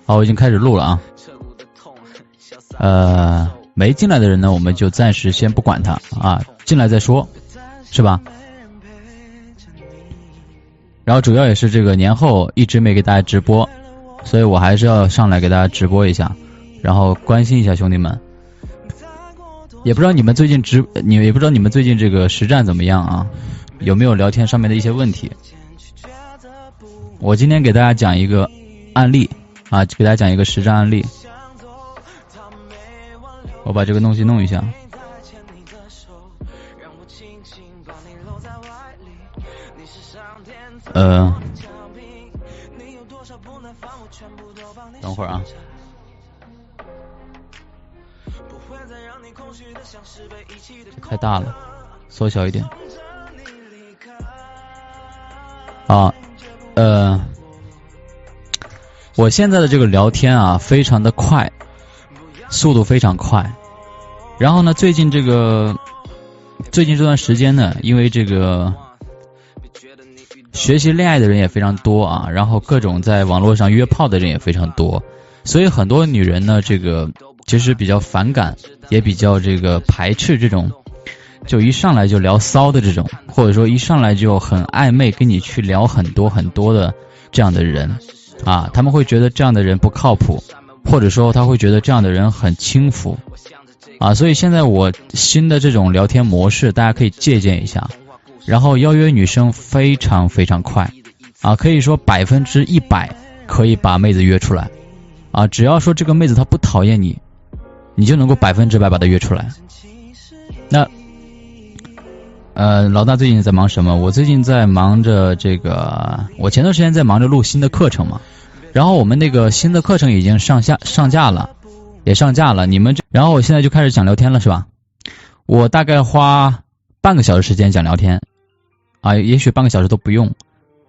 好，我已经开始录了啊。没进来的人呢，我们就暂时先不管他啊，进来再说，是吧？然后主要也是这个年后一直没给大家直播，所以我还是要上来给大家直播一下，然后关心一下兄弟们。也不知道你们最近也不知道你们最近这个实战怎么样啊？有没有聊天上面的一些问题？我今天给大家讲一个案例啊，给大家讲一个实战案例。我把这个东西弄一下。等会儿啊。太大了，缩小一点。我现在的这个聊天啊，非常的快，速度非常快。然后呢，最近这段时间呢，因为这个学习恋爱的人也非常多啊，然后各种在网络上约炮的人也非常多，所以很多女人呢，这个其实比较反感，也比较这个排斥这种就一上来就聊骚的这种，或者说一上来就很暧昧跟你去聊很多很多的这样的人啊，他们会觉得这样的人不靠谱，或者说他会觉得这样的人很轻浮啊，所以现在我新的这种聊天模式大家可以借鉴一下，然后邀约女生非常非常快啊，可以说100%可以把妹子约出来啊，只要说这个妹子她不讨厌你，你就能够100%把她约出来。那老大最近在忙什么？我最近在忙着这个，我前段时间在忙着录新的课程嘛，然后我们那个新的课程已经上架了，你们然后我现在就开始讲聊天了，是吧？我大概花半个小时时间讲聊天啊，也许半个小时都不用。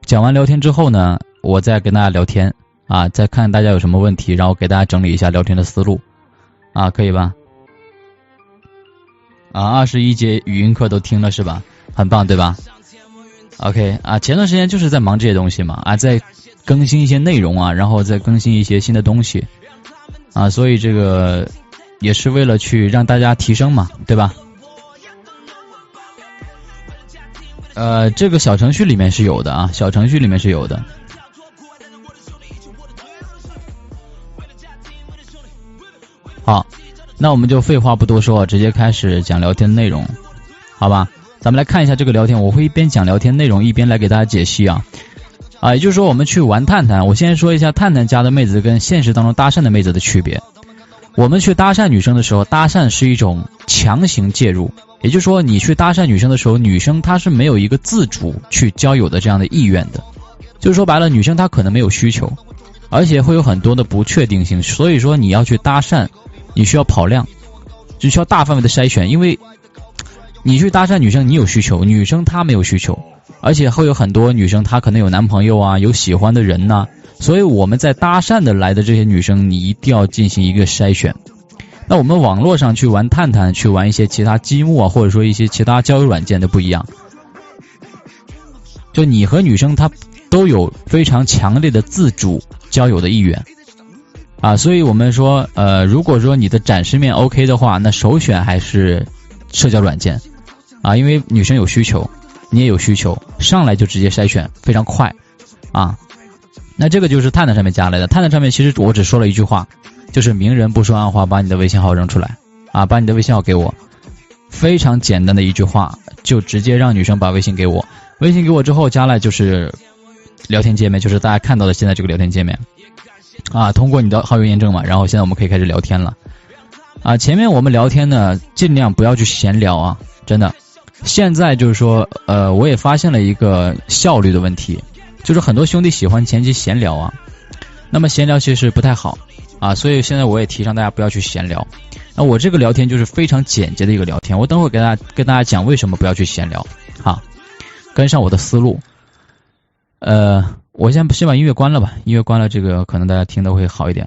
讲完聊天之后呢，我再跟大家聊天啊，再看大家有什么问题，然后给大家整理一下聊天的思路啊，可以吧？21节语音课都听了是吧？很棒对吧 ？OK 啊，前段时间就是在忙这些东西嘛啊，在更新一些内容啊，然后再更新一些新的东西啊，所以这个也是为了去让大家提升嘛，对吧？这个小程序里面是有的啊，小程序里面是有的。好。那我们就废话不多说，直接开始讲聊天内容，好吧？咱们来看一下这个聊天，我会一边讲聊天内容，一边来给大家解析啊。也就是说我们去玩探探，我先说一下探探家的妹子跟现实当中搭讪的妹子的区别。我们去搭讪女生的时候，搭讪是一种强行介入，也就是说你去搭讪女生的时候，女生她是没有一个自主去交友的这样的意愿的，就是说白了，女生她可能没有需求，而且会有很多的不确定性，所以说你要去搭讪，你需要跑量，就需要大范围的筛选，因为你去搭讪女生，你有需求，女生她没有需求，而且会有很多女生她可能有男朋友啊，有喜欢的人呐，所以我们在搭讪的来的这些女生，你一定要进行一个筛选。那我们网络上去玩探探，去玩一些其他积木啊，或者说一些其他交友软件的不一样，就你和女生她都有非常强烈的自主交友的意愿。所以我们说如果说你的展示面 OK 的话，那首选还是社交软件因为女生有需求，你也有需求，上来就直接筛选，非常快那这个就是探探上面加来的。探探上面其实我只说了一句话，就是明人不说暗话，把你的微信号扔出来把你的微信号给我，非常简单的一句话，就直接让女生把微信给我。微信给我之后加来就是聊天界面，就是大家看到的现在这个聊天界面通过你的好友验证嘛，然后现在我们可以开始聊天了前面我们聊天呢，尽量不要去闲聊真的。现在就是说我也发现了一个效率的问题，就是很多兄弟喜欢前期闲聊那么闲聊其实不太好所以现在我也提倡大家不要去闲聊。那我这个聊天就是非常简洁的一个聊天，我等会跟大家讲为什么不要去闲聊跟上我的思路。我先把音乐关了吧，音乐关了，这个可能大家听得会好一点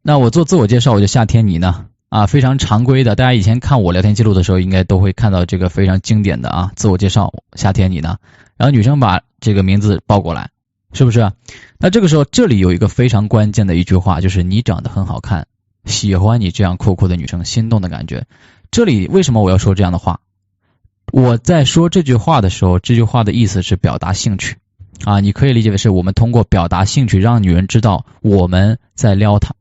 那我做自我介绍，我就夏天你呢非常常规的，大家以前看我聊天记录的时候应该都会看到这个非常经典的自我介绍，夏天你呢，然后女生把这个名字报过来，是不是？那这个时候这里有一个非常关键的一句话，就是你长得很好看，喜欢你这样酷酷的女生，心动的感觉。这里为什么我要说这样的话？我在说这句话的时候，这句话的意思是表达兴趣啊，你可以理解为是我们通过表达兴趣让女人知道我们在撩她，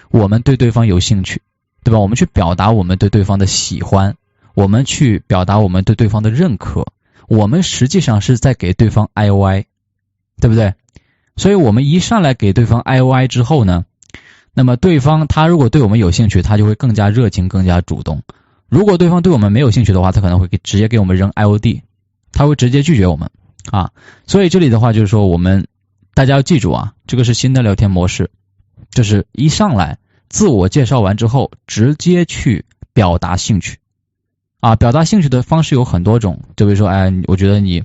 我们对对方有兴趣，对吧？我们去表达我们对对方的喜欢，我们去表达我们对对方的认可，我们实际上是在给对方 IOI， 对不对？所以我们一上来给对方 IOI 之后呢，那么对方他如果对我们有兴趣，他就会更加热情，更加主动。如果对方对我们没有兴趣的话，他可能会直接给我们扔 IOD， 他会直接拒绝我们啊。所以这里的话就是说，大家要记住啊，这个是新的聊天模式，就是一上来自我介绍完之后，直接去表达兴趣啊。表达兴趣的方式有很多种，就比如说，我觉得你，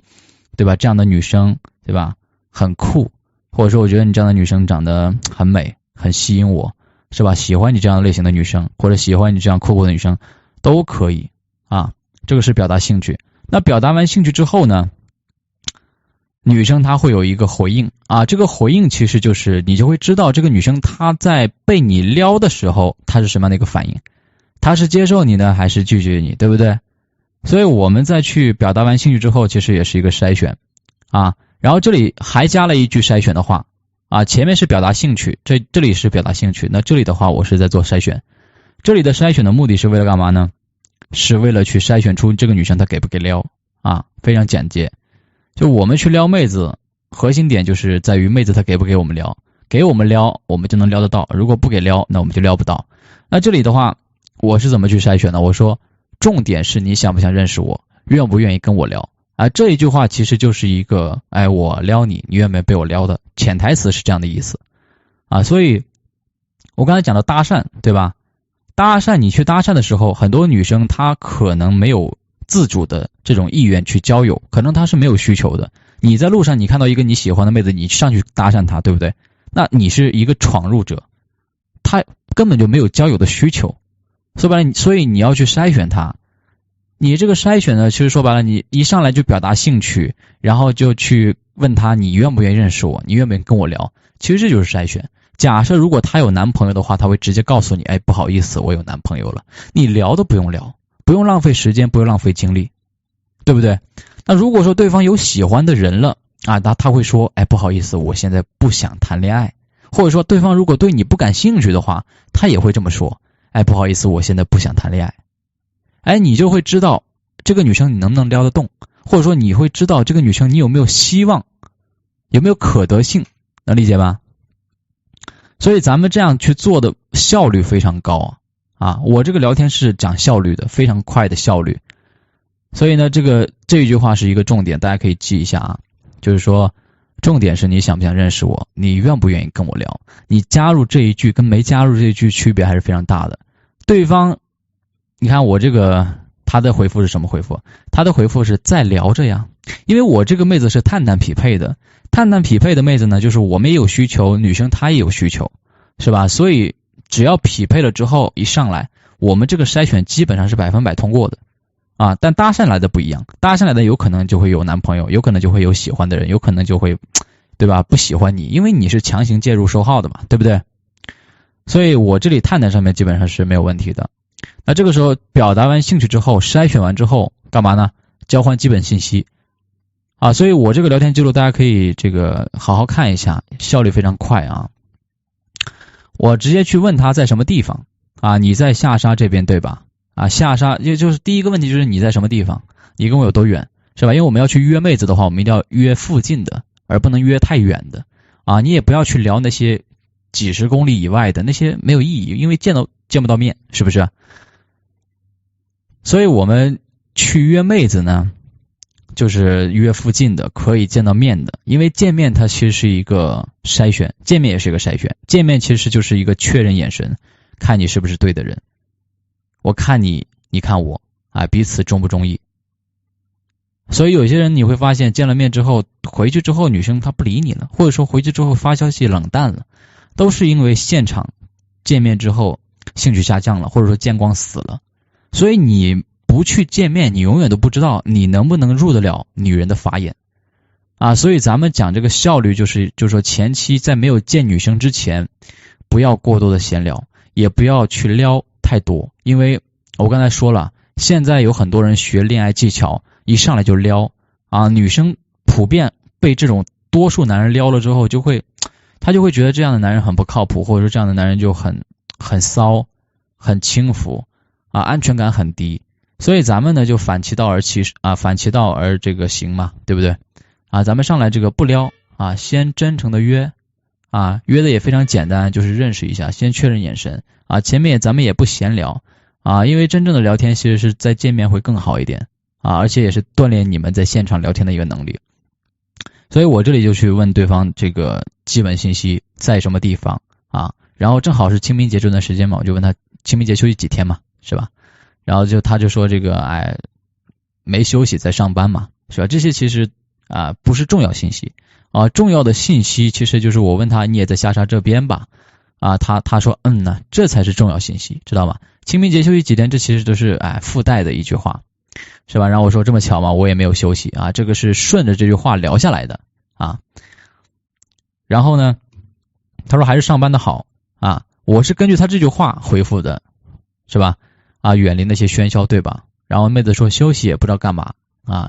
对吧？这样的女生，对吧？很酷，或者说我觉得你这样的女生长得很美，很吸引我，是吧？喜欢你这样类型的女生，或者喜欢你这样酷酷的女生。都可以啊，这个是表达兴趣。那表达完兴趣之后呢，女生她会有一个回应啊，这个回应其实就是你就会知道这个女生她在被你撩的时候，她是什么样的一个反应，她是接受你呢，还是拒绝你，对不对？所以我们再去表达完兴趣之后，其实也是一个筛选啊。然后这里还加了一句筛选的话啊，前面是表达兴趣，这里是表达兴趣，那这里的话我是在做筛选。这里的筛选的目的是为了干嘛呢？是为了去筛选出这个女生她给不给撩啊，非常简洁。就我们去撩妹子，核心点就是在于妹子她给不给我们撩，给我们撩我们就能撩得到，如果不给撩那我们就撩不到。那这里的话我是怎么去筛选的？我说重点是你想不想认识我，愿不愿意跟我聊啊。这一句话其实就是一个我撩你，你愿不愿意被我撩的潜台词是这样的意思啊。所以我刚才讲到搭讪，对吧？搭讪，你去搭讪的时候，很多女生她可能没有自主的这种意愿去交友，可能她是没有需求的。你在路上你看到一个你喜欢的妹子，你上去搭讪她，对不对？那你是一个闯入者，她根本就没有交友的需求，说白了，所以你要去筛选她。你这个筛选呢，其实说白了，你一上来就表达兴趣，然后就去问她你愿不愿意认识我，你愿不愿意跟我聊，其实这就是筛选。假设如果她有男朋友的话，她会直接告诉你，不好意思，我有男朋友了。你聊都不用聊，不用浪费时间，不用浪费精力，对不对？那如果说对方有喜欢的人了啊，他会说，不好意思，我现在不想谈恋爱。或者说对方如果对你不感兴趣的话，他也会这么说，不好意思，我现在不想谈恋爱。你就会知道这个女生你能不能撩得动，或者说你会知道这个女生你有没有希望，有没有可得性，能理解吧？所以咱们这样去做的效率非常高啊！我这个聊天是讲效率的，非常快的效率。所以呢，这一句话是一个重点，大家可以记一下啊。就是说，重点是你想不想认识我，你愿不愿意跟我聊。你加入这一句跟没加入这一句区别还是非常大的。对方，你看我这个他的回复是什么回复？他的回复是在聊着呀。因为我这个妹子是探探匹配的，探探匹配的妹子呢，就是我们也有需求，女生她也有需求，是吧？所以只要匹配了之后一上来，我们这个筛选基本上是100%通过的啊。但搭讪来的不一样，搭讪来的有可能就会有男朋友，有可能就会有喜欢的人，有可能就会，对吧？不喜欢你，因为你是强行介入收号的嘛，对不对？所以我这里探探上面基本上是没有问题的。那这个时候表达完兴趣之后，筛选完之后干嘛呢？交换基本信息啊。所以我这个聊天记录大家可以好好看一下，效率非常快啊。我直接去问他在什么地方啊？你在下沙这边对吧？啊，下沙就是第一个问题就是你在什么地方，你跟我有多远，是吧？因为我们要去约妹子的话，我们一定要约附近的，而不能约太远的啊。你也不要去聊那些几十公里以外的，那些没有意义，因为见不到面，是不是？所以我们去约妹子呢，就是约附近的，可以见到面的。因为见面它其实是一个筛选，见面也是一个筛选，见面其实就是一个确认眼神，看你是不是对的人。我看你，你看我啊，彼此中不中意。所以有些人你会发现见了面之后，回去之后女生她不理你了，或者说回去之后发消息冷淡了，都是因为现场见面之后兴趣下降了，或者说见光死了。所以你不去见面，你永远都不知道你能不能入得了女人的法眼所以咱们讲这个效率就是说前期在没有见女生之前，不要过多的闲聊，也不要去撩太多，因为我刚才说了，现在有很多人学恋爱技巧，一上来就撩女生普遍被这种多数男人撩了之后，他就会觉得这样的男人很不靠谱，或者说这样的男人就很骚，很轻浮安全感很低。所以咱们呢就反其道而这个行嘛，对不对咱们上来这个不撩先真诚的约约的也非常简单，就是认识一下，先确认眼神前面咱们也不闲聊因为真正的聊天其实是在见面会更好一点而且也是锻炼你们在现场聊天的一个能力。所以我这里就去问对方这个基本信息在什么地方然后正好是清明节这段时间嘛，我就问他清明节休息几天嘛，是吧？然后他就说这个没休息在上班嘛，是吧？这些其实不是重要信息重要的信息其实就是我问他你也在下沙这边吧他说呢，这才是重要信息，知道吗？清明节休息几天，这其实都是附带的一句话，是吧？然后我说这么巧吗？我也没有休息这个是顺着这句话聊下来的然后呢，他说还是上班的好我是根据他这句话回复的，是吧？远离那些喧嚣，对吧？然后妹子说休息也不知道干嘛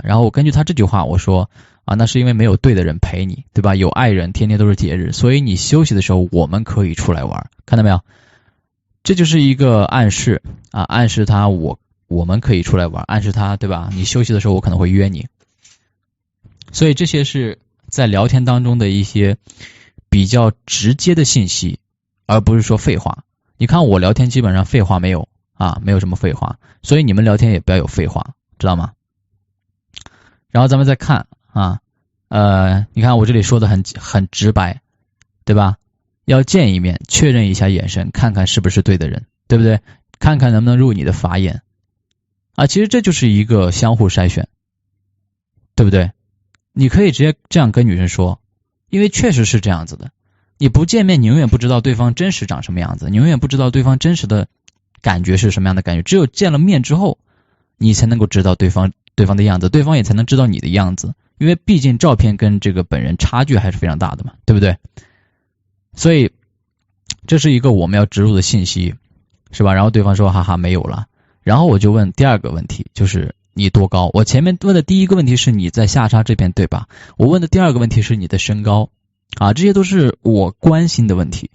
然后我根据他这句话我说那是因为没有对的人陪你，对吧？有爱人天天都是节日，所以你休息的时候我们可以出来玩，看到没有？这就是一个暗示暗示他我们可以出来玩，暗示他，对吧？你休息的时候我可能会约你。所以这些是在聊天当中的一些比较直接的信息，而不是说废话。你看我聊天基本上废话没有没有什么废话，所以你们聊天也不要有废话，知道吗？然后咱们再看你看我这里说的很直白，对吧？要见一面，确认一下眼神，看看是不是对的人，对不对？看看能不能入你的法眼其实这就是一个相互筛选，对不对？你可以直接这样跟女生说，因为确实是这样子的。你不见面，你永远不知道对方真实长什么样子，你永远不知道对方真实的感觉是什么样的感觉，只有见了面之后，你才能够知道对方的样子，对方也才能知道你的样子，因为毕竟照片跟这个本人差距还是非常大的嘛，对不对？所以这是一个我们要植入的信息，是吧？然后对方说哈哈没有了，然后我就问第二个问题，就是你多高？我前面问的第一个问题是你在下沙这边，对吧？我问的第二个问题是你的身高这些都是我关心的问题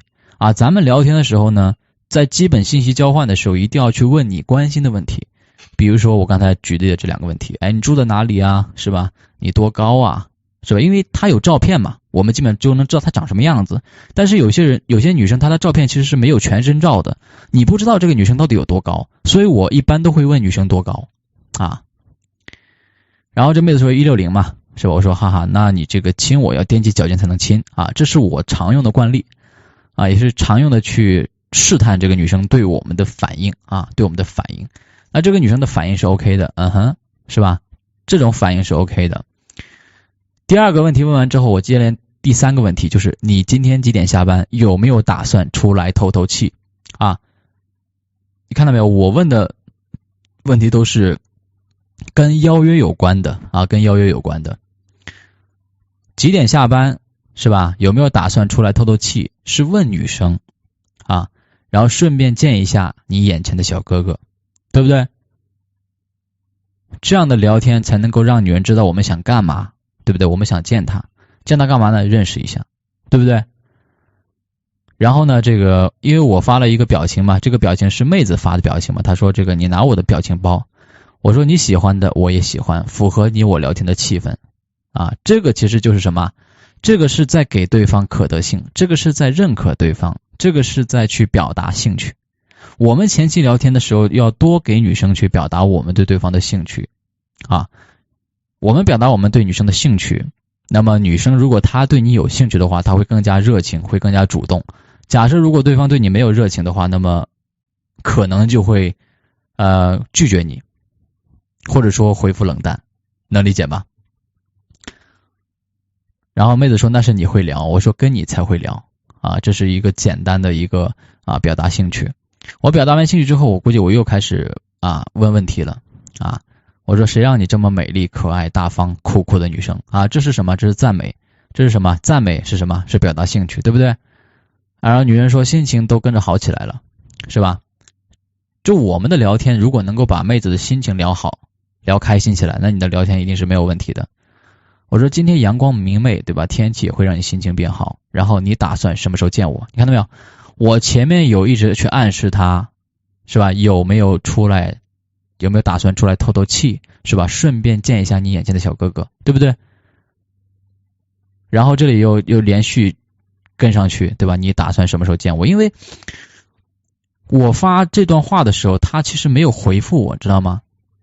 咱们聊天的时候呢，在基本信息交换的时候一定要去问你关心的问题，比如说我刚才举例的这两个问题，你住在哪里是吧？你多高是吧？因为他有照片嘛，我们基本就能知道他长什么样子。但是有些女生她的照片其实是没有全身照的，你不知道这个女生到底有多高，所以我一般都会问女生多高然后这妹子说160嘛，是吧？我说哈哈，那你这个亲我要踮起脚尖才能亲这是我常用的惯例也是常用的去试探这个女生对我们的反应对我们的反应。那这个女生的反应是 OK 的是吧？这种反应是 OK 的。第二个问题问完之后，我接连第三个问题就是你今天几点下班？有没有打算出来透透气你看到没有？我问的问题都是跟邀约有关的跟邀约有关的。几点下班是吧？有没有打算出来透透气？是问女生然后顺便见一下你眼前的小哥哥，对不对？这样的聊天才能够让女人知道我们想干嘛，对不对？我们想见他干嘛呢？认识一下，对不对？然后呢，这个因为我发了一个表情嘛，这个表情是妹子发的表情嘛，她说这个你拿我的表情包，我说你喜欢的我也喜欢，符合你我聊天的气氛这个其实就是什么？这个是在给对方可得性，这个是在认可对方，这个是在去表达兴趣。我们前期聊天的时候要多给女生去表达我们对对方的兴趣我们表达我们对女生的兴趣，那么女生如果她对你有兴趣的话，她会更加热情，会更加主动。假设如果对方对你没有热情的话，那么可能就会拒绝你，或者说回复冷淡，能理解吧？然后妹子说那是你会聊，我说跟你才会聊这是一个简单的一个表达兴趣。我表达完兴趣之后，我估计我又开始问问题了我说谁让你这么美丽、可爱、大方、酷酷的女生啊？这是什么？这是赞美。这是什么？赞美是什么？是表达兴趣，对不对？然后女人说心情都跟着好起来了，是吧？就我们的聊天，如果能够把妹子的心情聊好、聊开心起来，那你的聊天一定是没有问题的。我说今天阳光明媚，对吧？天气也会让你心情变好。然后你打算什么时候见我？你看到没有？我前面有一直去暗示他，是吧？有没有打算出来透透气，是吧？顺便见一下你眼前的小哥哥，对不对？然后这里又连续跟上去，对吧？你打算什么时候见我？因为我发这段话的时候，他其实没有回复我，知道吗？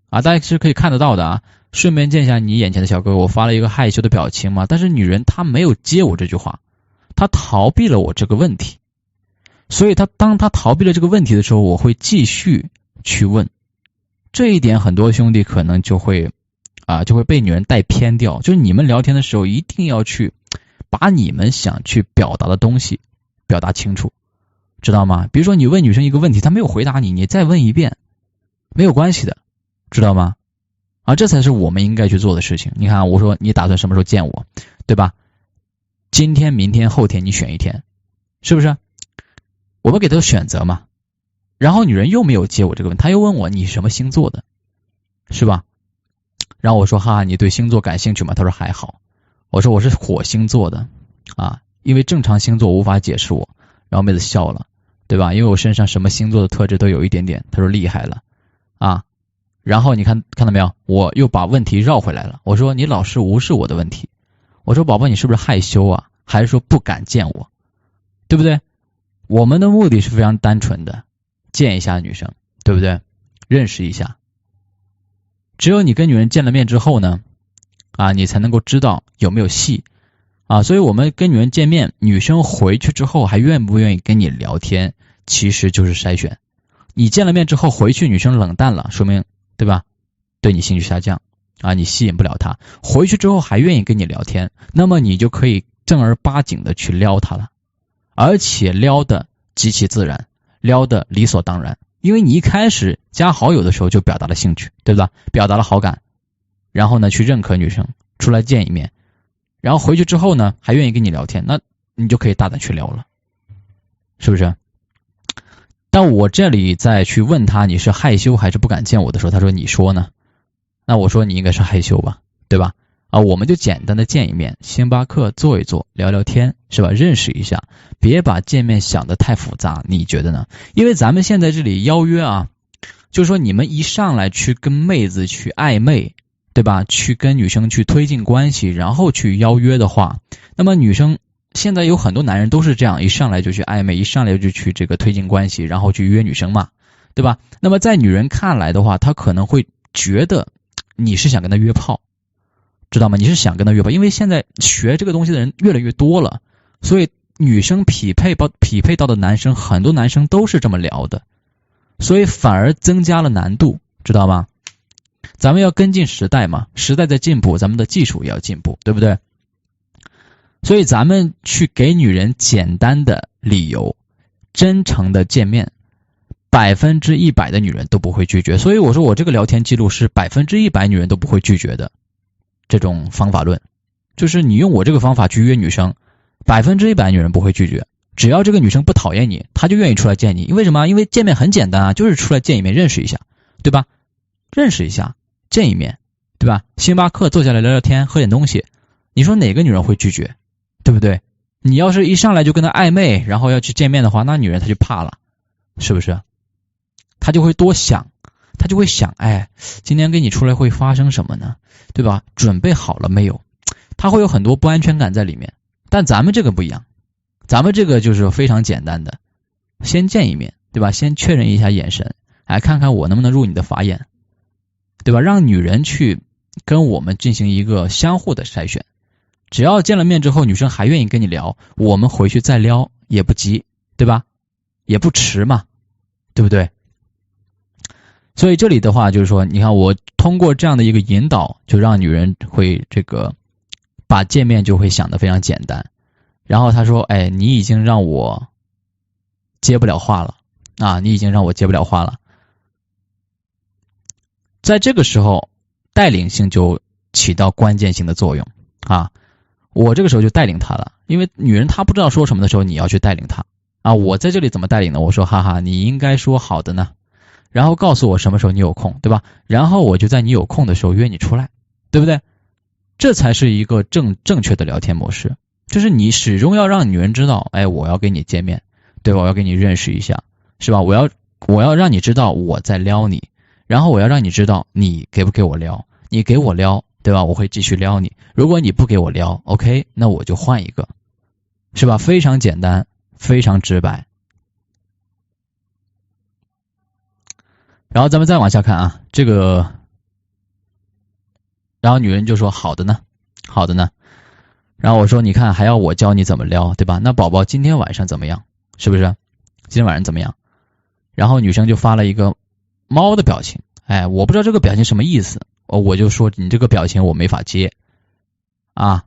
大家是可以看得到的啊。顺便见一下你眼前的小哥哥，我发了一个害羞的表情嘛。但是女人她没有接我这句话，她逃避了我这个问题。所以当她逃避了这个问题的时候，我会继续去问。这一点很多兄弟可能就会被女人带偏掉。就是你们聊天的时候，一定要去把你们想去表达的东西表达清楚，知道吗？比如说你问女生一个问题，她没有回答你，你再问一遍，没有关系的，知道吗？这才是我们应该去做的事情。你看，我说你打算什么时候见我，对吧？今天、明天、后天，你选一天，是不是？我们给她选择嘛。然后女人又没有接我这个问题，她又问我你什么星座的，是吧？然后我说哈，你对星座感兴趣吗？她说还好。我说我是火星座的因为正常星座无法解释我。然后妹子笑了，对吧？因为我身上什么星座的特质都有一点点。她说厉害了然后你看到没有？我又把问题绕回来了。我说你老是无视我的问题。我说宝宝你是不是害羞啊？还是说不敢见我？对不对？我们的目的是非常单纯的，见一下女生，对不对？认识一下。只有你跟女人见了面之后呢你才能够知道有没有戏所以我们跟女人见面，女生回去之后还愿不愿意跟你聊天，其实就是筛选。你见了面之后回去女生冷淡了，说明对吧？对你兴趣下降你吸引不了她。回去之后还愿意跟你聊天，那么你就可以正儿八经的去撩她了，而且撩的极其自然，撩的理所当然。因为你一开始加好友的时候就表达了兴趣，对吧？表达了好感，然后呢去认可女生，出来见一面，然后回去之后呢还愿意跟你聊天，那你就可以大胆去聊了，是不是？但我这里再去问他你是害羞还是不敢见我的时候，他说你说呢？那我说你应该是害羞吧，对吧？我们就简单的见一面，星巴克坐一坐，聊聊天，是吧？认识一下，别把见面想得太复杂，你觉得呢？因为咱们现在这里邀约就是说你们一上来去跟妹子去暧昧，对吧？去跟女生去推进关系，然后去邀约的话，那么女生现在有很多男人都是这样，一上来就去暧昧，一上来就去这个推进关系，然后去约女生嘛，对吧？那么在女人看来的话，她可能会觉得你是想跟她约炮，知道吗？你是想跟她约炮，因为现在学这个东西的人越来越多了，所以女生匹配到的男生，很多男生都是这么聊的，所以反而增加了难度，知道吗？咱们要跟进时代嘛，时代在进步，咱们的技术也要进步，对不对？所以咱们去给女人简单的理由，真诚的见面，100%的女人都不会拒绝。所以我说我这个聊天记录是100%女人都不会拒绝的这种方法论，就是你用我这个方法去约女生，100%女人不会拒绝。只要这个女生不讨厌你，她就愿意出来见你。因为什么？因为见面很简单就是出来见一面，认识一下，对吧？认识一下，见一面，对吧？星巴克坐下来聊聊天，喝点东西，你说哪个女人会拒绝？对不对？你要是一上来就跟她暧昧，然后要去见面的话，那女人她就怕了，是不是？她就会多想，她就会想，今天跟你出来会发生什么呢？对吧？准备好了没有？她会有很多不安全感在里面。但咱们这个不一样，咱们这个就是非常简单的，先见一面，对吧？先确认一下眼神，看看我能不能入你的法眼，对吧？让女人去跟我们进行一个相互的筛选。只要见了面之后，女生还愿意跟你聊，我们回去再撩也不急，对吧？也不迟嘛，对不对？所以这里的话就是说，你看我通过这样的一个引导，就让女人会这个把见面就会想得非常简单。然后她说，你已经让我接不了话了你已经让我接不了话了。在这个时候，带领性就起到关键性的作用啊。我这个时候就带领她了，因为女人她不知道说什么的时候，你要去带领她啊。我在这里怎么带领呢？我说哈哈，你应该说好的呢，然后告诉我什么时候你有空，对吧？然后我就在你有空的时候约你出来，对不对？这才是一个正确的聊天模式，就是你始终要让女人知道，哎，我要跟你见面，对吧？我要跟你认识一下，是吧？我要让你知道我在撩你，然后我要让你知道你给不给我撩，你给我撩，对吧？我会继续撩你。如果你不给我撩 ，OK， 那我就换一个，是吧？非常简单，非常直白。然后咱们再往下看啊，这个，然后女人就说好的呢，好的呢。然后我说你看还要我教你怎么撩，对吧？那宝宝今天晚上怎么样？是不是？今天晚上怎么样？然后女生就发了一个猫的表情，哎，我不知道这个表情什么意思，我就说你这个表情我没法接啊。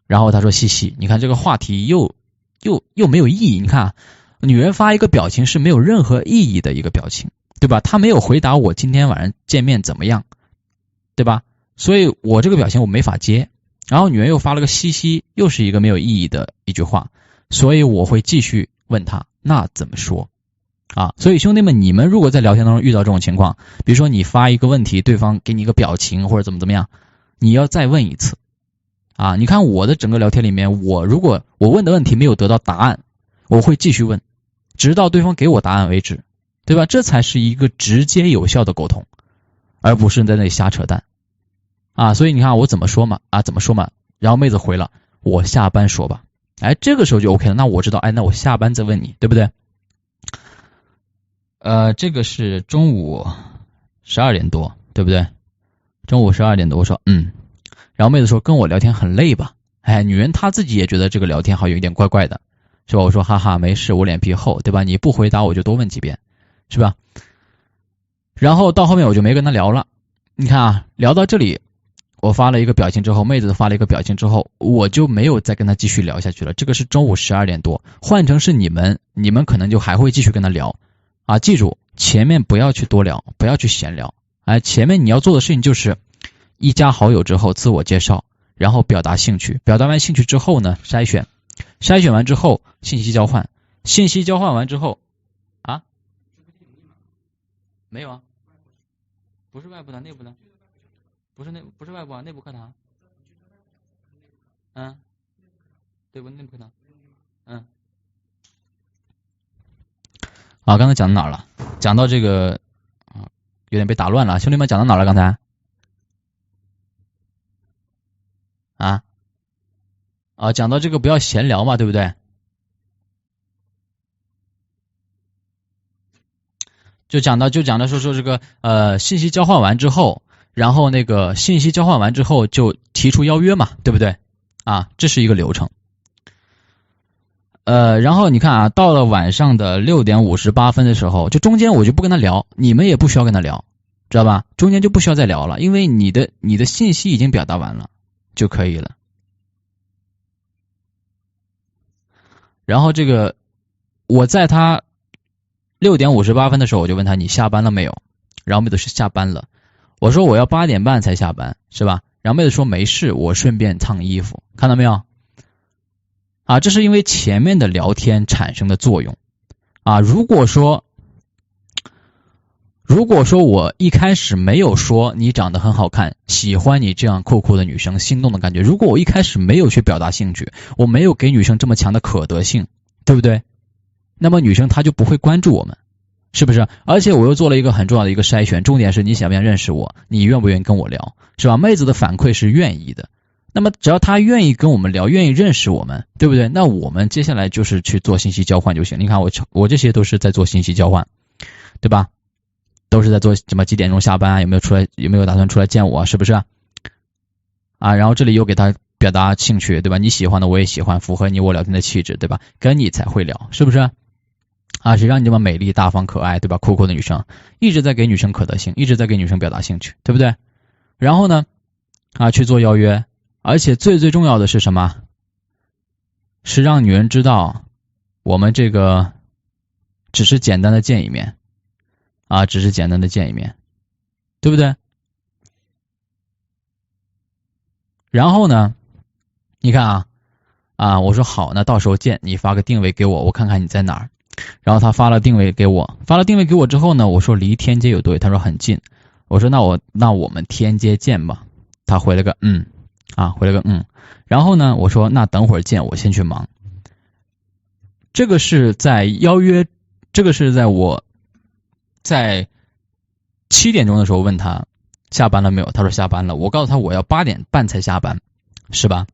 然后她说嘻嘻，你看这个话题又没有意义。你看啊，女人发一个表情是没有任何意义的一个表情，对吧？她没有回答我今天晚上见面怎么样，对吧？所以我这个表情我没法接。然后女人又发了个嘻嘻，又是一个没有意义的一句话，所以我会继续问她，那怎么说啊？所以兄弟们，你们如果在聊天当中遇到这种情况，比如说你发一个问题，对方给你一个表情或者怎么样，你要再问一次啊。你看我的整个聊天里面，如果我问的问题没有得到答案，我会继续问，直到对方给我答案为止，对吧？这才是一个直接有效的沟通，而不是在那里瞎扯淡啊。所以你看我怎么说嘛，然后妹子回了我下班说吧，哎，这个时候就 OK 了。那我知道，哎，那我下班再问你，对不对？这个是中午12点多，对不对？中午12点多，我说然后妹子说跟我聊天很累吧？哎，女人她自己也觉得这个聊天好有一点怪怪的，是吧？我说哈哈，没事，我脸皮厚，对吧？你不回答我就多问几遍，是吧？然后到后面我就没跟她聊了。你看啊，聊到这里，我发了一个表情之后，妹子发了一个表情之后，我就没有再跟她继续聊下去了。这个是中午12点多，换成是你们可能就还会继续跟她聊啊。记住，前面不要去多聊，不要去闲聊，哎，前面你要做的事情就是一加好友之后自我介绍，然后表达兴趣，表达完兴趣之后呢，筛选完之后信息交换完之后啊，没有啊，不是外部的，内部的，不是外部啊，内部课堂，对不？内部课堂，刚才讲到哪儿了？讲到这个有点被打乱了，兄弟们讲到哪儿了？刚才讲到这个不要闲聊嘛，对不对？就讲到说这个信息交换完之后，然后那个信息交换完之后就提出邀约嘛，对不对？这是一个流程。然后你看啊，到了晚上的6点58分的时候，就中间我就不跟他聊，你们也不需要跟他聊，知道吧？中间就不需要再聊了，因为你的信息已经表达完了就可以了。然后这个我在他6点58分的时候，我就问他你下班了没有？然后妹子是下班了，我说我要8点半才下班，是吧？然后妹子说没事，我顺便烫衣服，看到没有？这是因为前面的聊天产生的作用如果说我一开始没有说你长得很好看，喜欢你这样酷酷的女生，心动的感觉，如果我一开始没有去表达兴趣，我没有给女生这么强的可得性，对不对？那么女生她就不会关注我们，是不是？而且我又做了一个很重要的一个筛选，重点是你想不想认识我，你愿不愿意跟我聊，是吧？妹子的反馈是愿意的，那么只要她愿意跟我们聊，愿意认识我们，对不对？那我们接下来就是去做信息交换就行。你看我这些都是在做信息交换，对吧？都是在做什么几点钟下班有没有打算出来见我是不是然后这里又给他表达兴趣，对吧？你喜欢的我也喜欢，符合你我聊天的气质，对吧？跟你才会聊，是不是谁让你这么美丽大方可爱，对吧？酷酷的女生一直在给女生可得性，一直在给女生表达兴趣，对不对？然后呢去做邀约，而且最重要的是什么？是让女人知道我们这个只是简单的见一面只是简单的见一面，对不对？然后呢，你看我说好，那到时候见，你发个定位给我，我看看你在哪儿。然后他发了定位给我，之后呢，我说离天街有多远，他说很近。我说那我们天街见吧。他回了个然后呢，我说那等会儿见，我先去忙。这个是在邀约，这个是在我在7点钟的时候问他下班了没有，他说下班了。我告诉他我要8点半才下班，是吧？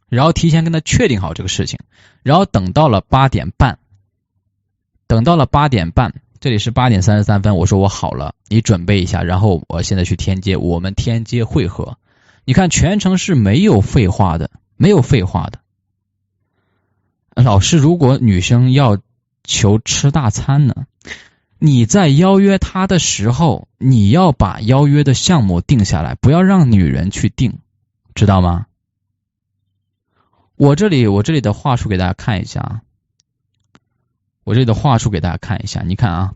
然后提前跟他确定好这个事情，然后等到了8点半，这里是8点33分，我说我好了，你准备一下，然后我现在去天街，我们天街汇合。你看全程是没有废话的。老师，如果女生要求吃大餐呢，你在邀约她的时候，你要把邀约的项目定下来，不要让女人去定，知道吗？我这里的话术给大家看一下，你看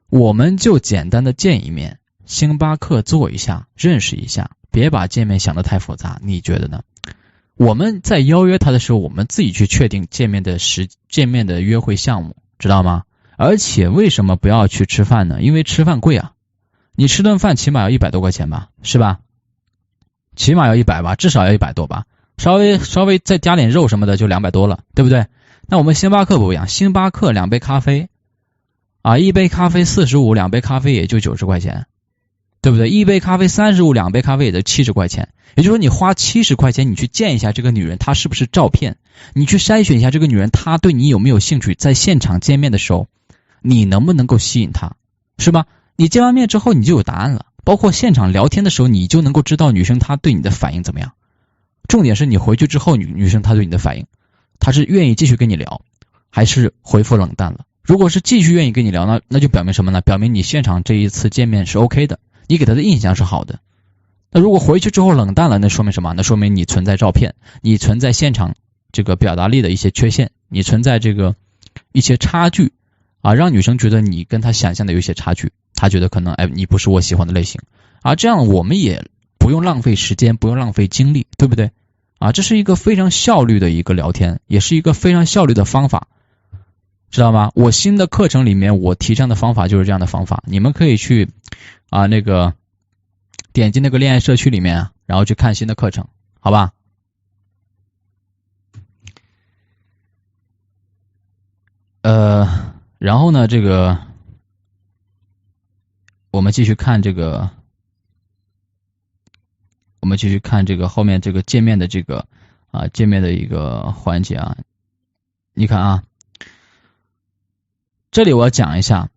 我们就简单的见一面，星巴克坐一下，认识一下，别把见面想得太复杂，你觉得呢？我们在邀约他的时候，我们自己去确定见面的约会项目，知道吗？而且为什么不要去吃饭呢？因为吃饭贵啊，你吃顿饭起码要100多块钱吧，是吧？起码要100吧，至少要100多吧，稍微再加点肉什么的就200多了，对不对？那我们星巴克不一样，星巴克2杯咖啡1杯咖啡45， 2杯咖啡也就90块钱，对不对？1杯咖啡35， 2杯咖啡也就70块钱。也就是说你花70块钱，你去见一下这个女人她是不是照骗，你去筛选一下这个女人她对你有没有兴趣，在现场见面的时候你能不能够吸引她，是吧？你见完面之后你就有答案了，包括现场聊天的时候你就能够知道女生她对你的反应怎么样。重点是你回去之后女生她对你的反应，她是愿意继续跟你聊还是回复冷淡了。如果是继续愿意跟你聊，那就表明什么呢？表明你现场这一次见面是 OK 的，你给她的印象是好的。那如果回去之后冷淡了，那说明什么？那说明你存在照骗，你存在现场这个表达力的一些缺陷，你存在这个一些差距让女生觉得你跟她想象的有一些差距，她觉得可能你不是我喜欢的类型这样我们也不用浪费时间，不用浪费精力，对不对这是一个非常效率的一个聊天，也是一个非常效率的方法，知道吗？我新的课程里面我提倡的方法就是这样的方法，你们可以去点击那个恋爱社区里面然后去看新的课程，好吧？然后呢，我们继续看这个后面这个见面的见面的一个环节你看这里我要讲一下，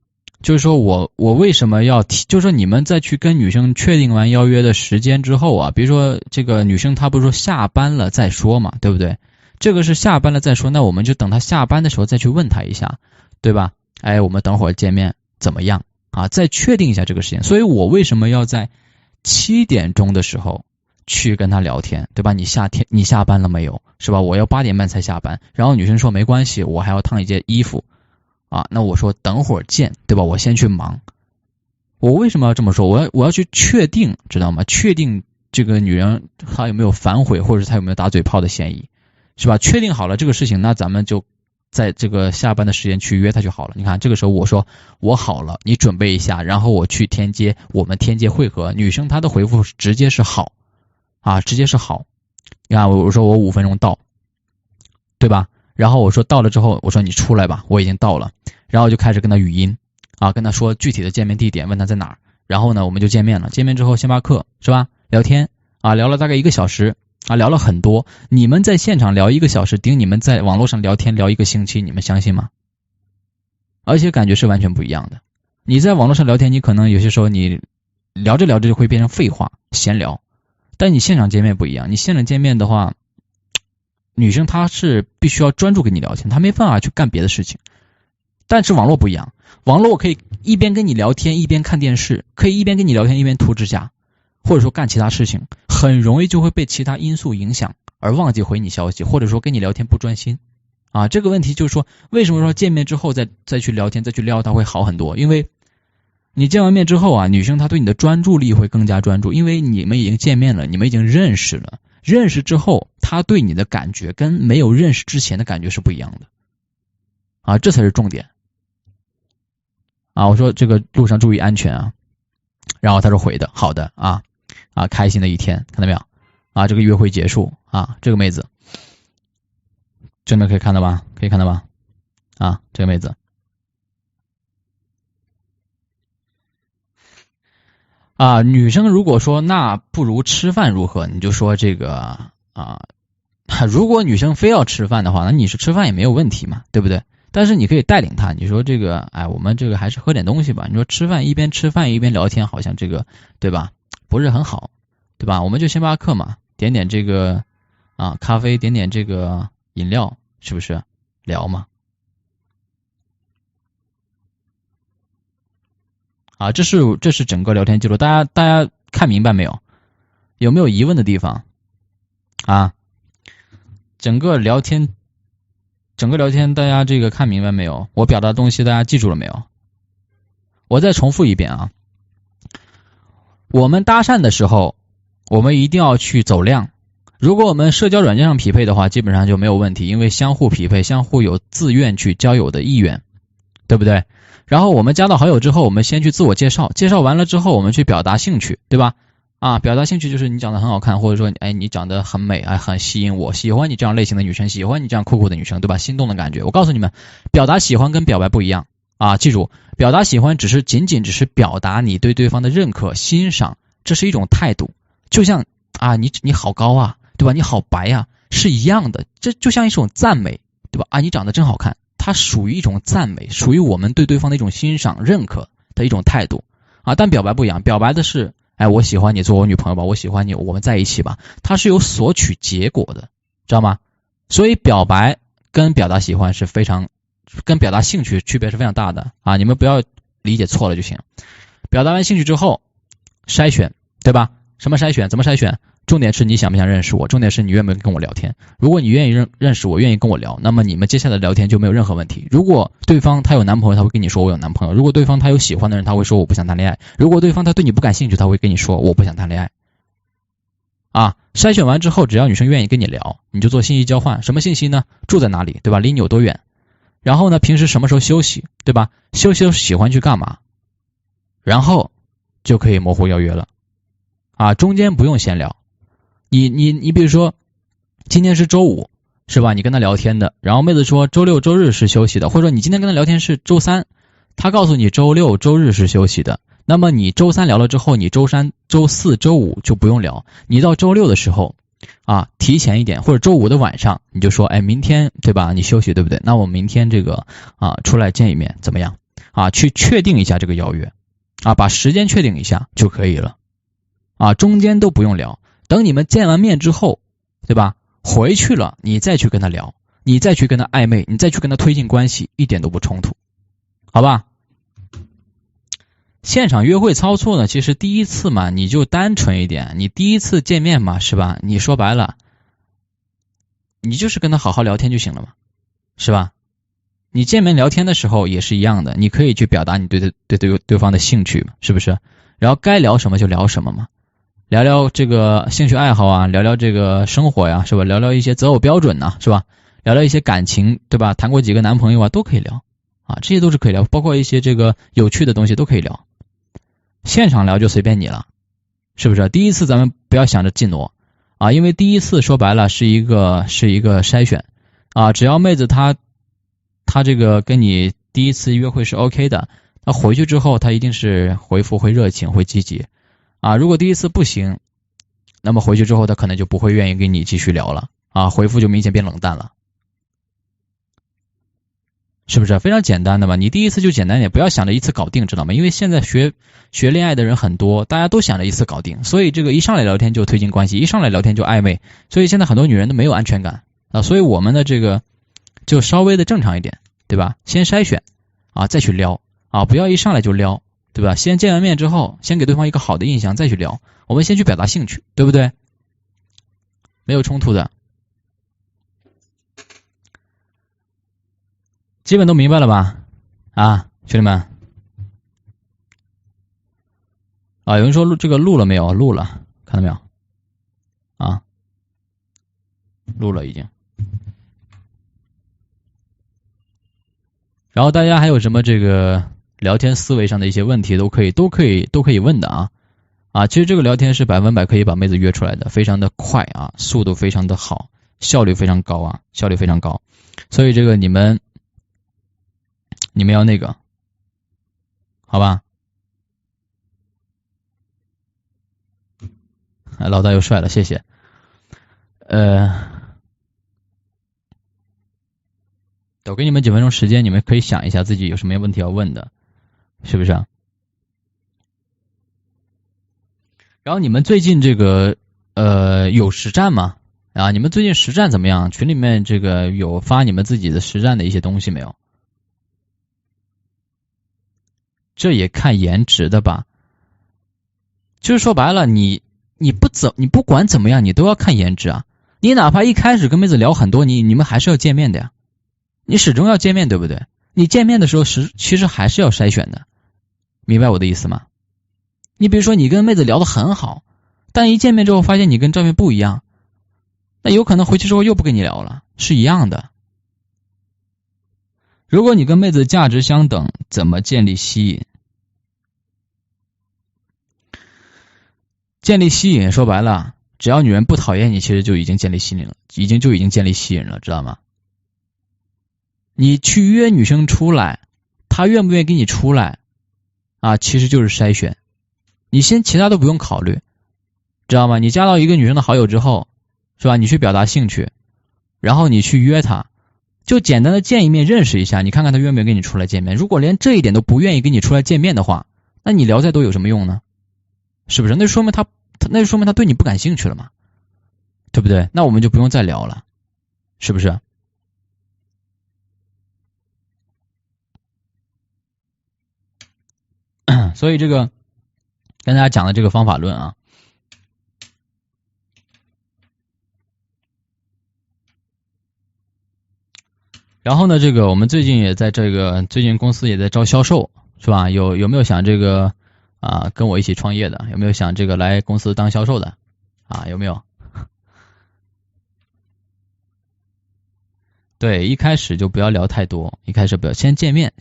就是说我为什么要提，就是说你们在去跟女生确定完邀约的时间之后比如说这个女生她不是说下班了再说嘛，对不对？这个是下班了再说，那我们就等她下班的时候再去问她一下，对吧？我们等会儿见面怎么样再确定一下这个事情。所以我为什么要在7点钟的时候去跟她聊天，对吧？你下班了没有，是吧？我要8点半才下班，然后女生说没关系，我还要烫一件衣服那我说等会儿见，对吧？我先去忙。我为什么要这么说？我要去确定，知道吗？确定这个女人她有没有反悔，或者是她有没有打嘴炮的嫌疑，是吧？确定好了这个事情，那咱们就在这个下班的时间去约她就好了。你看这个时候我说我好了，你准备一下，然后我去天街，我们天街汇合。女生她的回复直接是好直接是好。你看我说我5分钟到，对吧？然后我说到了之后，我说你出来吧，我已经到了，然后就开始跟他语音跟他说具体的见面地点，问他在哪儿，然后呢我们就见面了。见面之后星巴克，是吧？聊天聊了大概1个小时聊了很多。你们在现场聊1个小时，顶你们在网络上聊天聊1个星期，你们相信吗？而且感觉是完全不一样的。你在网络上聊天，你可能有些时候你聊着聊着就会变成废话闲聊，但你现场见面不一样。你现场见面的话，女生她是必须要专注跟你聊天，她没办法去干别的事情。但是网络不一样，网络我可以一边跟你聊天一边看电视，可以一边跟你聊天一边涂指甲，或者说干其他事情，很容易就会被其他因素影响而忘记回你消息，或者说跟你聊天不专心这个问题就是说为什么说见面之后再去聊天再去撩它会好很多。因为你见完面之后啊，女生她对你的专注力会更加专注，因为你们已经见面了，你们已经认识了。认识之后，她对你的感觉跟没有认识之前的感觉是不一样的。啊，这才是重点。啊，我说这个路上注意安全啊。然后他说回的，好的啊，开心的一天，看到没有？啊，这个约会结束啊，这个妹子，这边可以看到吧？可以看到吧？啊，这个妹子。啊，女生如果说那不如吃饭如何？你就说这个啊，如果女生非要吃饭的话，那你是吃饭也没有问题嘛，对不对？但是你可以带领她，你说这个，哎，我们这个还是喝点东西吧。你说吃饭一边吃饭一边聊天，好像这个对吧？不是很好，对吧？我们就星巴克嘛，点点这个咖啡，点点这个饮料，是不是聊嘛？啊，这是整个聊天记录，大家看明白没有？有没有疑问的地方？啊，整个聊天大家这个看明白没有？我表达的东西大家记住了没有？我再重复一遍啊，我们搭讪的时候，我们一定要去走量。如果我们社交软件上匹配的话，基本上就没有问题，因为相互匹配，相互有自愿去交友的意愿，对不对？然后我们加到好友之后，我们先去自我介绍，介绍完了之后，我们去表达兴趣，对吧？啊，表达兴趣就是你长得很好看，或者说，哎，你长得很美，哎，很吸引我，喜欢你这样类型的女生，喜欢你这样酷酷的女生，对吧？心动的感觉。我告诉你们，表达喜欢跟表白不一样啊！记住，表达喜欢仅仅只是表达你对对方的认可、欣赏，这是一种态度。就像啊，你好高啊，对吧？你好白啊，是一样的。这就像一种赞美，对吧？啊，你长得真好看，它属于一种赞美，属于我们对对方的一种欣赏、认可的一种态度啊。但表白不一样，表白的是。哎，我喜欢你做我女朋友吧，我喜欢你，我们在一起吧，它是有索取结果的，知道吗？所以表白跟表达喜欢是非常，跟表达兴趣区别是非常大的啊，你们不要理解错了就行。表达完兴趣之后，筛选，对吧？什么筛选？怎么筛选？重点是你想不想认识我，重点是你愿不愿意跟我聊天。如果你愿意认识我，愿意跟我聊，那么你们接下来聊天就没有任何问题。如果对方他有男朋友，他会跟你说我有男朋友；如果对方他有喜欢的人，他会说我不想谈恋爱；如果对方他对你不感兴趣，他会跟你说我不想谈恋爱。啊，筛选完之后，只要女生愿意跟你聊，你就做信息交换。什么信息呢？住在哪里，对吧？离你有多远？然后呢，平时什么时候休息，对吧？休息喜欢去干嘛？然后就可以模糊邀约了。啊，中间不用闲聊。你比如说，今天是周五，是吧？你跟他聊天的，然后妹子说周六周日是休息的，或者说你今天跟他聊天是周三，他告诉你周六周日是休息的，那么你周三聊了之后，你周三、周四周五就不用聊，你到周六的时候啊，提前一点，或者周五的晚上你就说，哎，明天对吧？你休息对不对？那我明天这个出来见一面怎么样？啊，去确定一下这个邀约，啊，把时间确定一下就可以了，啊，中间都不用聊。等你们见完面之后，对吧？回去了，你再去跟他聊，你再去跟他暧昧，你再去跟他推进关系，一点都不冲突，好吧？现场约会操作呢，其实第一次嘛，你就单纯一点，你第一次见面嘛，是吧？你说白了，你就是跟他好好聊天就行了嘛，是吧？你见面聊天的时候也是一样的，你可以去表达你对方的兴趣，是不是？然后该聊什么就聊什么嘛。聊聊这个兴趣爱好啊，聊聊这个生活呀，是吧？聊聊一些择偶标准呐，是吧？聊聊一些感情，对吧？谈过几个男朋友啊，都可以聊啊，这些都是可以聊，包括一些这个有趣的东西都可以聊。现场聊就随便你了，是不是？第一次咱们不要想着技挪啊，因为第一次说白了是一个筛选啊，只要妹子她这个跟你第一次约会是 OK 的，她回去之后她一定是回复会热情会积极。啊，如果第一次不行，那么回去之后他可能就不会愿意跟你继续聊了啊，回复就明显变冷淡了，是不是？非常简单的嘛，你第一次就简单点，不要想着一次搞定，知道吗？因为现在学恋爱的人很多，大家都想着一次搞定，所以这个一上来聊天就推进关系，一上来聊天就暧昧，所以现在很多女人都没有安全感啊，所以我们的这个就稍微的正常一点，对吧？先筛选啊，再去撩啊，不要一上来就撩。对吧？先见完面之后，先给对方一个好的印象，再去聊。我们先去表达兴趣，对不对？没有冲突的，基本都明白了吧？啊，兄弟们，啊，有人说这个录了没有？录了，看到没有？啊，录了已经。然后大家还有什么这个聊天思维上的一些问题都可以问的啊。其实这个聊天是100%可以把妹子约出来的，非常的快啊，速度非常的好，效率非常高啊，效率非常高。所以这个你们要那个，好吧？老大又帅了，谢谢。我给你们几分钟时间，你们可以想一下自己有什么问题要问的，是不是啊？然后你们最近这个有实战吗？啊，你们最近实战怎么样？群里面这个有发你们自己的实战的一些东西没有？这也看颜值的吧？就是说白了，你不管怎么样，你都要看颜值啊。你哪怕一开始跟妹子聊很多，你们还是要见面的呀。你始终要见面，对不对？你见面的时候其实还是要筛选的，明白我的意思吗？你比如说你跟妹子聊得很好，但一见面之后发现你跟照片不一样，那有可能回去之后又不跟你聊了，是一样的。如果你跟妹子价值相等，怎么建立吸引？建立吸引说白了，只要女人不讨厌你，其实就已经建立吸引了，已经建立吸引了，知道吗？你去约女生出来，她愿不愿意跟你出来啊？其实就是筛选，你先其他都不用考虑，知道吗？你加到一个女生的好友之后，是吧？你去表达兴趣，然后你去约她，就简单的见一面认识一下，你看看她愿不愿意跟你出来见面。如果连这一点都不愿意跟你出来见面的话，那你聊再多有什么用呢？是不是？那就说明他对你不感兴趣了嘛，对不对？那我们就不用再聊了，是不是？所以这个跟大家讲的这个方法论啊，然后呢，这个我们最近公司也在招销售，是吧？有没有想这个跟我一起创业的？有没有想这个来公司当销售的？有没有？对，一开始就不要聊太多，一开始不要先见面，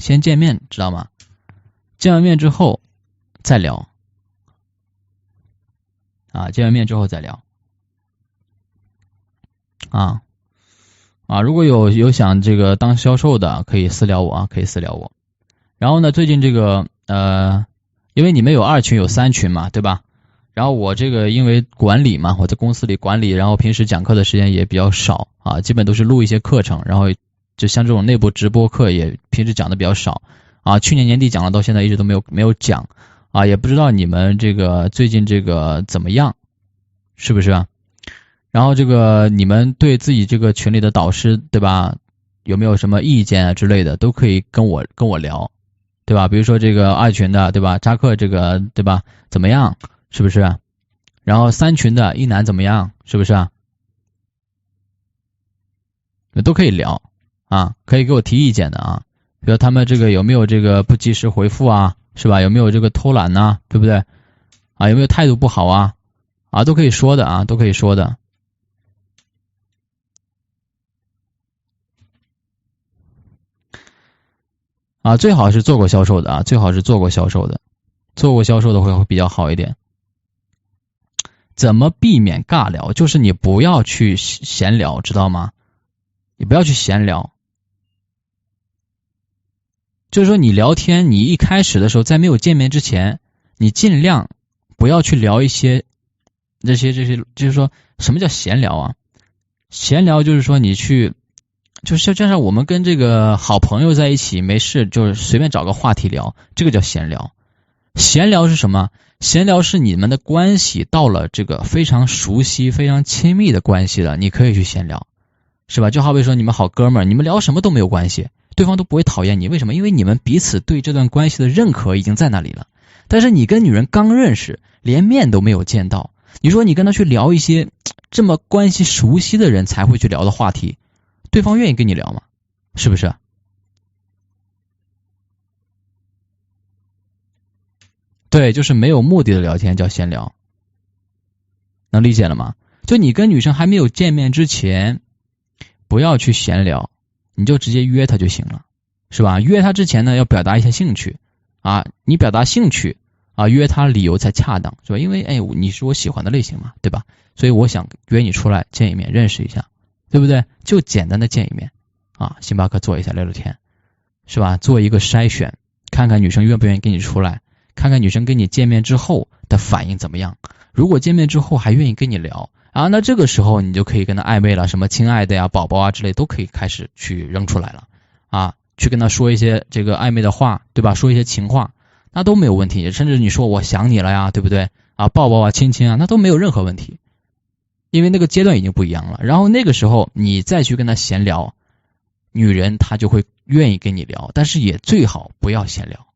知道吗？见完面之后再聊，见完面之后再聊，如果有想这个当销售的，可以私聊我，可以私聊我。然后呢，最近这个因为你们有2群有3群嘛，对吧？然后我这个因为管理嘛，我在公司里管理，然后平时讲课的时间也比较少基本都是录一些课程，然后就像这种内部直播课也平时讲的比较少去年年底讲了，到现在一直都没有讲也不知道你们这个最近这个怎么样，是不是啊？然后这个你们对自己这个群里的导师，对吧？有没有什么意见之类的，都可以跟我聊，对吧？比如说这个2群的，对吧？扎克这个，对吧？怎么样？是不是？然后3群的一男怎么样？是不是都可以聊可以给我提意见的比如他们这个有没有这个不及时回复是吧？有没有这个偷懒对不对？有没有态度不好都可以说的都可以说的。最好是做过销售的最好是做过销售的，会比较好一点。怎么避免尬聊？就是你不要去闲聊，知道吗？你不要去闲聊，就是说你聊天，你一开始的时候在没有见面之前，你尽量不要去聊一些这些，就是说什么叫闲聊闲聊就是说你去。就像我们跟这个好朋友在一起没事就是随便找个话题聊，这个叫闲聊。闲聊是什么？闲聊是你们的关系到了这个非常熟悉非常亲密的关系了，你可以去闲聊，是吧？就好比说你们好哥们儿，你们聊什么都没有关系，对方都不会讨厌你，为什么？因为你们彼此对这段关系的认可已经在那里了。但是你跟女人刚认识，连面都没有见到，你说你跟她去聊一些这么关系熟悉的人才会去聊的话题，对方愿意跟你聊吗？是不是？对，就是没有目的的聊天叫闲聊，能理解了吗？就你跟女生还没有见面之前，不要去闲聊，你就直接约她就行了，是吧？约她之前呢，要表达一些兴趣啊，你表达兴趣啊，约她理由才恰当，是吧？因为你是我喜欢的类型嘛，对吧？所以我想约你出来见一面，认识一下，对不对？就简单的见一面啊，星巴克坐一下聊聊天，是吧？做一个筛选，看看女生愿不愿意跟你出来，看看女生跟你见面之后的反应怎么样。如果见面之后还愿意跟你聊啊，那这个时候你就可以跟她暧昧了，什么亲爱的呀、宝宝啊之类都可以开始去扔出来了啊，去跟她说一些这个暧昧的话，对吧？说一些情话，那都没有问题。甚至你说我想你了呀，对不对？啊，抱抱啊，亲亲啊，那都没有任何问题。因为那个阶段已经不一样了，然后那个时候你再去跟她闲聊，女人她就会愿意跟你聊，但是也最好不要闲聊，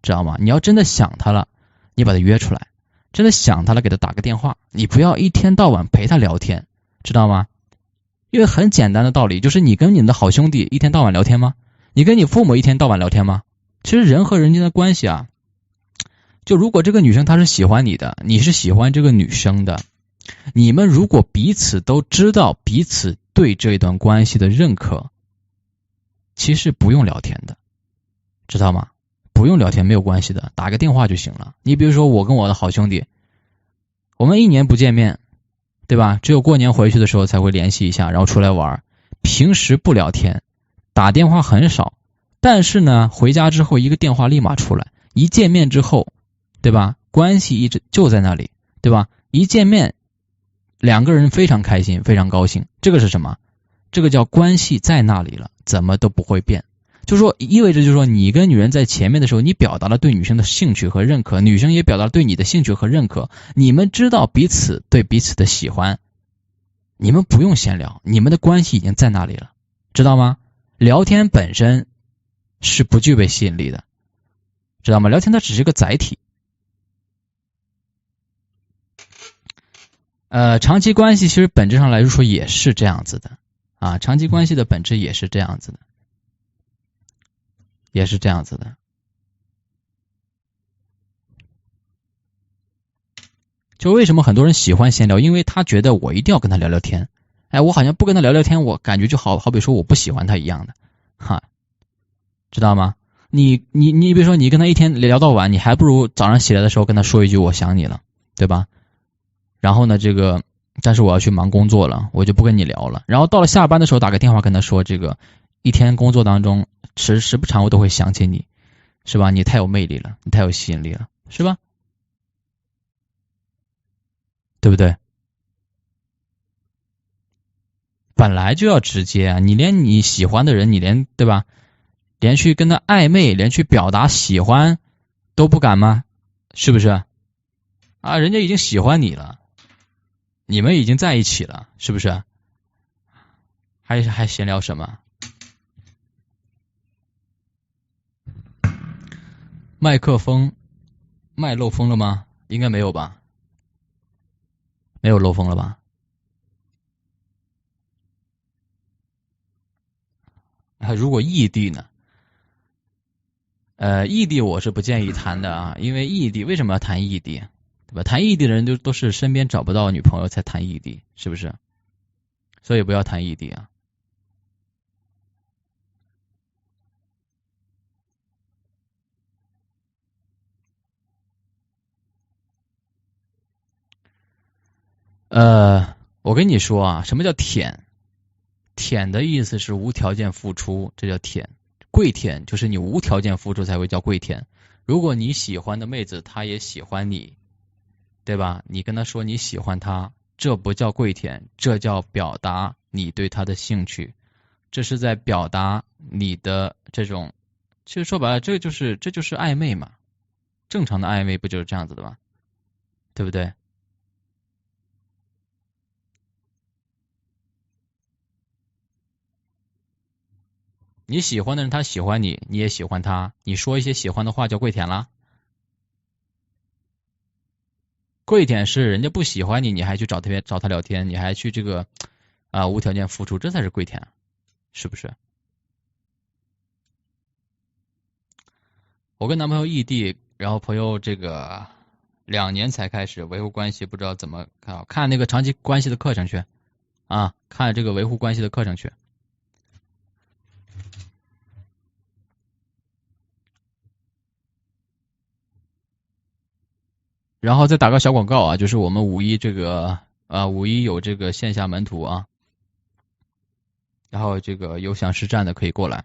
知道吗？你要真的想她了，你把她约出来，真的想她了，给她打个电话，你不要一天到晚陪她聊天，知道吗？因为很简单的道理，就是你跟你的好兄弟一天到晚聊天吗？你跟你父母一天到晚聊天吗？其实人和人间的关系啊，就如果这个女生她是喜欢你的，你是喜欢这个女生的，你们如果彼此都知道彼此对这一段关系的认可，其实不用聊天的，知道吗？不用聊天没有关系的，打个电话就行了。你比如说我跟我的好兄弟，我们1年不见面，对吧？只有过年回去的时候才会联系一下，然后出来玩，平时不聊天，打电话很少，但是呢回家之后一个电话立马出来，一见面之后，对吧？关系一直就在那里，对吧？一见面两个人非常开心非常高兴，这个是什么？这个叫关系在那里了，怎么都不会变。就是说意味着就是说你跟女人在前面的时候，你表达了对女生的兴趣和认可，女生也表达了对你的兴趣和认可，你们知道彼此对彼此的喜欢，你们不用闲聊，你们的关系已经在那里了，知道吗？聊天本身是不具备吸引力的，知道吗？聊天它只是个载体。长期关系其实本质上来说也是这样子的啊，长期关系的本质也是这样子的，也是这样子的。就为什么很多人喜欢闲聊，因为他觉得我一定要跟他聊聊天，我好像不跟他聊聊天，我感觉就好比说我不喜欢他一样的，哈，知道吗？你比如说你跟他一天聊到晚，你还不如早上起来的时候跟他说一句我想你了，对吧？然后呢，但是我要去忙工作了，我就不跟你聊了。然后到了下班的时候打个电话跟他说，一天工作当中时不常我都会想起你，是吧？你太有魅力了，你太有吸引力了，是吧？对不对？本来就要直接啊，你连你喜欢的人，对吧？连去跟他暧昧，连去表达喜欢都不敢吗？是不是？啊，人家已经喜欢你了。你们已经在一起了，是不是？还闲聊什么？麦克风麦漏风了吗？应该没有吧？没有漏风了吧？如果异地呢？异地我是不建议谈的啊，因为异地为什么要谈异地？对吧？谈异地的人都是身边找不到女朋友才谈异地，是不是？所以不要谈异地啊。我跟你说啊，什么叫舔？舔的意思是无条件付出，这叫舔。跪舔就是你无条件付出才会叫跪舔。如果你喜欢的妹子她也喜欢你，对吧？你跟她说你喜欢她，这不叫跪舔，这叫表达你对她的兴趣，这是在表达你的这种，其实说白了，这就是暧昧嘛。正常的暧昧不就是这样子的吗？对不对？你喜欢的人他喜欢你，你也喜欢他，你说一些喜欢的话叫跪舔啦。跪舔是人家不喜欢你，你还去找他聊天，你还去无条件付出，这才是跪舔，是不是？我跟男朋友异地然后朋友这个2年才开始维护关系，不知道怎么看那个长期关系的课程去啊，看这个维护关系的课程去。然后再打个小广告啊，就是我们5·1这个5·1有这个线下门徒啊，然后这个有想实战的可以过来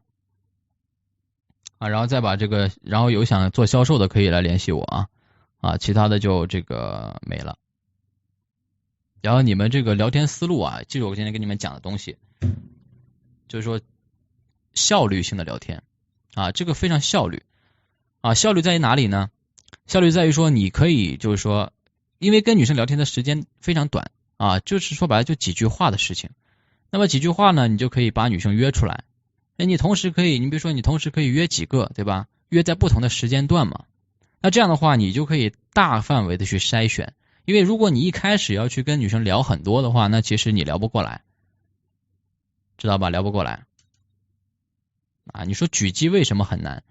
啊，然后再把这个，然后有想做销售的可以来联系我啊，其他的就这个没了。然后你们这个聊天思路啊，记住我今天跟你们讲的东西，就是说效率性的聊天啊，这个非常效率啊，效率在于哪里呢？效率在于说你可以就是说，因为跟女生聊天的时间非常短啊，就是说白了就几句话的事情。那么几句话呢，你就可以把女生约出来。你同时可以，你比如说你同时可以约几个，对吧？约在不同的时间段嘛。那这样的话，你就可以大范围的去筛选。因为如果你一开始要去跟女生聊很多的话，那其实你聊不过来，知道吧？聊不过来啊。你说狙击为什么很难？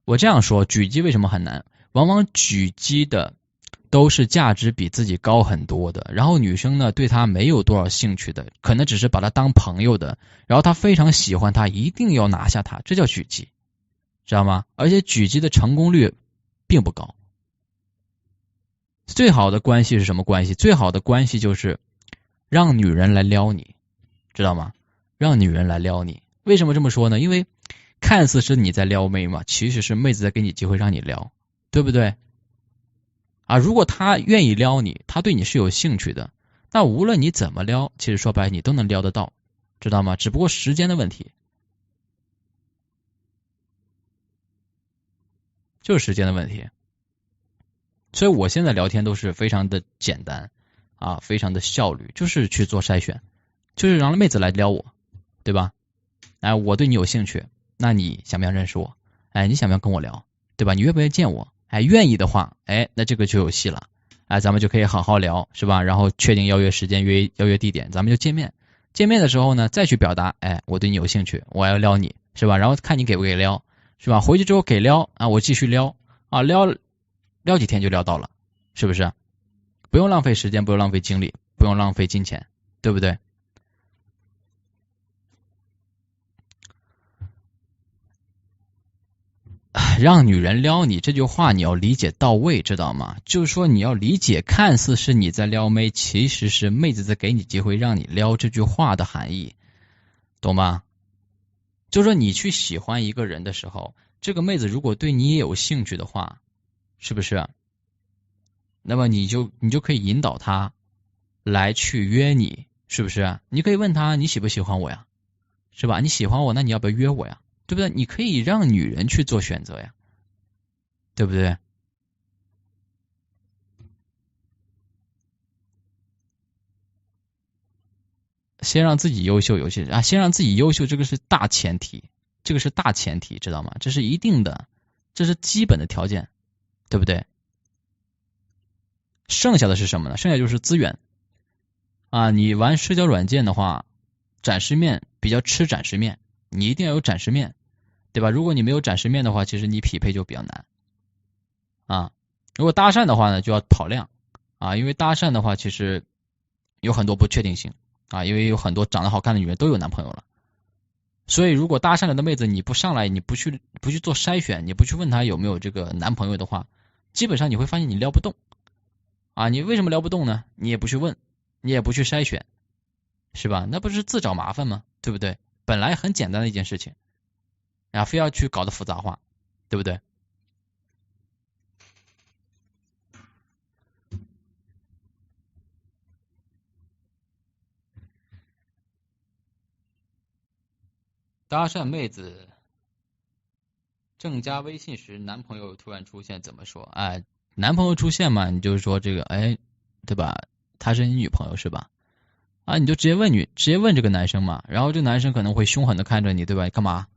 我这样说，狙击为什么很难？往往狙击的都是价值比自己高很多的，然后女生呢对他没有多少兴趣的，可能只是把他当朋友的，然后他非常喜欢他，一定要拿下他，这叫狙击，知道吗？而且狙击的成功率并不高。最好的关系是什么关系？最好的关系就是让女人来撩你，知道吗？让女人来撩你。为什么这么说呢？因为看似是你在撩妹嘛，其实是妹子在给你机会让你撩，对不对？啊，如果他愿意撩你，他对你是有兴趣的，那无论你怎么撩，其实说白了你都能撩得到，知道吗？只不过时间的问题，就是时间的问题。所以我现在聊天都是非常的简单啊，非常的效率，就是去做筛选，就是让妹子来撩我，对吧？哎，我对你有兴趣，那你想不想认识我？哎，你想不想跟我聊，对吧？你愿不愿意见我？哎，愿意的话，哎，那这个就有戏了，哎，咱们就可以好好聊，是吧？然后确定邀约时间、邀约地点，咱们就见面。见面的时候呢，再去表达，哎，我对你有兴趣，我要撩你，是吧？然后看你给不给撩，是吧？回去之后给撩啊，我继续撩啊，撩几天就撩到了，是不是？不用浪费时间，不用浪费精力，不用浪费金钱，对不对？让女人撩你这句话你要理解到位，知道吗？就是说你要理解，看似是你在撩妹，其实是妹子在给你机会让你撩这句话的含义，懂吗？就是说你去喜欢一个人的时候，这个妹子如果对你也有兴趣的话，是不是？那么你就可以引导她来去约你，是不是？你可以问她你喜不喜欢我呀，是吧？你喜欢我，那你要不要约我呀？对不对？你可以让女人去做选择呀，对不对？先让自己优秀，先让自己优秀，这个是大前提，这个是大前提，知道吗？这是一定的，这是基本的条件，对不对？剩下的是什么呢？剩下就是资源啊！你玩社交软件的话，展示面比较吃展示面，你一定要有展示面，对吧？如果你没有展示面的话，其实你匹配就比较难啊。如果搭讪的话呢，就要跑量啊，因为搭讪的话其实有很多不确定性啊，因为有很多长得好看的女人都有男朋友了，所以如果搭讪来的妹子你不上来，你不去做筛选，你不去问她有没有这个男朋友的话，基本上你会发现你撩不动啊。你为什么撩不动呢？你也不去问，你也不去筛选，是吧？那不是自找麻烦吗？对不对？本来很简单的一件事情，然后非要去搞得复杂化，对不对？搭讪妹子正加微信时，男朋友突然出现，怎么说？哎，男朋友出现嘛，你就是说这个，哎，对吧？他是你女朋友是吧？啊，你就直接问这个男生嘛，然后这个男生可能会凶狠的看着你，对吧？干嘛？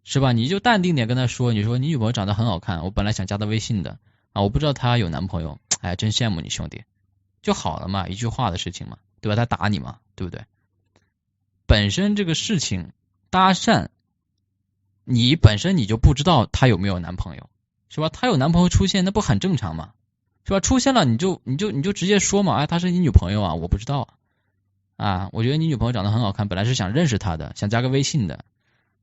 是吧？你就淡定点跟他说，你说你女朋友长得很好看，我本来想加她微信的啊，我不知道她有男朋友，哎，真羡慕你兄弟，就好了嘛，一句话的事情嘛，对吧？他打你嘛，对不对？本身这个事情搭讪，你本身你就不知道她有没有男朋友，是吧？她有男朋友出现，那不很正常吗？是吧？出现了你就直接说嘛，哎，她是你女朋友啊，我不知道啊，我觉得你女朋友长得很好看，本来是想认识她的，想加个微信的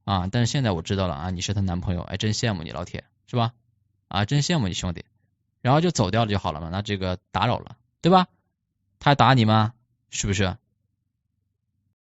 啊，但是现在我知道了啊，你是她男朋友，哎，真羡慕你老铁，是吧？啊，真羡慕你兄弟，然后就走掉了就好了嘛，那这个打扰了，对吧？他还打你吗？是不是？